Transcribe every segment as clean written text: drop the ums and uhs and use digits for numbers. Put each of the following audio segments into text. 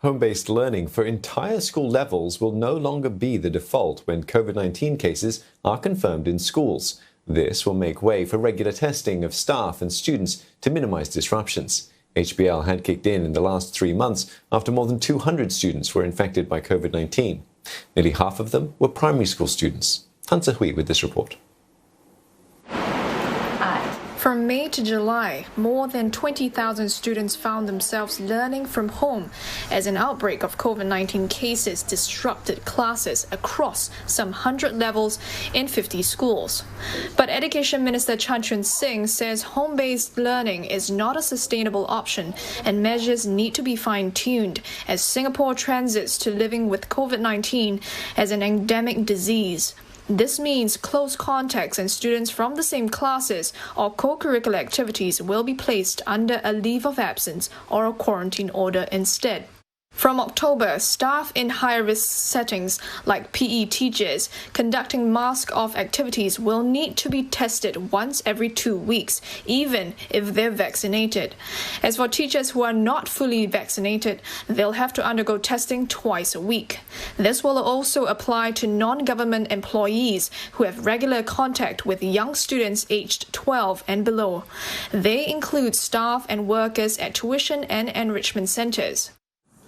Home-based learning for entire school levels will no longer be the default when COVID-19 cases are confirmed in schools. This will make way for regular testing of staff and students to minimize disruptions. HBL had kicked in the last 3 months after more than 200 students were infected by COVID-19. Nearly half of them were primary school students. Han Se-hui with this report. From May to July, more than 20,000 students found themselves learning from home as an outbreak of COVID-19 cases disrupted classes across some 100 levels in 50 schools. But Education Minister Chan Chun-sing says home-based learning is not a sustainable option and measures need to be fine-tuned as Singapore transits to living with COVID-19 as an endemic disease. This means close contacts and students from the same classes or co-curricular activities will be placed under a leave of absence or a quarantine order instead. From October, staff in high-risk settings like PE teachers conducting mask-off activities will need to be tested once every 2 weeks, even if they're vaccinated. As for teachers who are not fully vaccinated, they'll have to undergo testing twice a week. This will also apply to non-government employees who have regular contact with young students aged 12 and below. They include staff and workers at tuition and enrichment centers.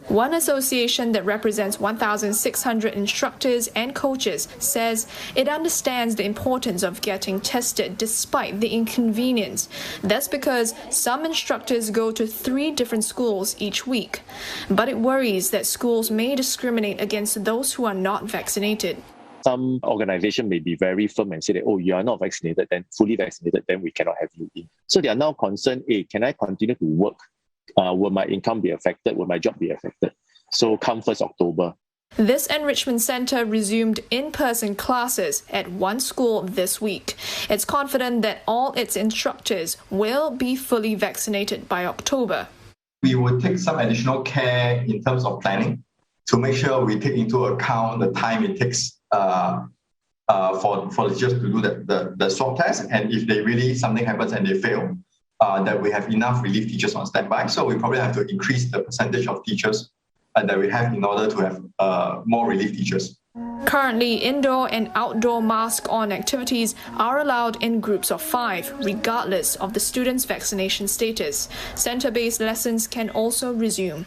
One association that represents 1,600 instructors and coaches says it understands the importance of getting tested despite the inconvenience. That's because some instructors go to 3 different schools each week. But it worries that schools may discriminate against those who are not vaccinated. Some organization may be very firm and say that, oh, you are not vaccinated, then fully vaccinated, then we cannot have you in. So they are now concerned, hey, can I continue to work? Will my income be affected? Will my job be affected? So come 1st October. This enrichment center resumed in-person classes at one school this week. It's confident that all its instructors will be fully vaccinated by October. We will take some additional care in terms of planning to make sure we take into account the time it takes for the teachers to do the swab test. And if they really something happens and they fail, that we have enough relief teachers on standby. So we probably have to increase the percentage of teachers that we have in order to have more relief teachers. Currently, indoor and outdoor mask-on activities are allowed in groups of 5, regardless of the student's vaccination status. Center-based lessons can also resume.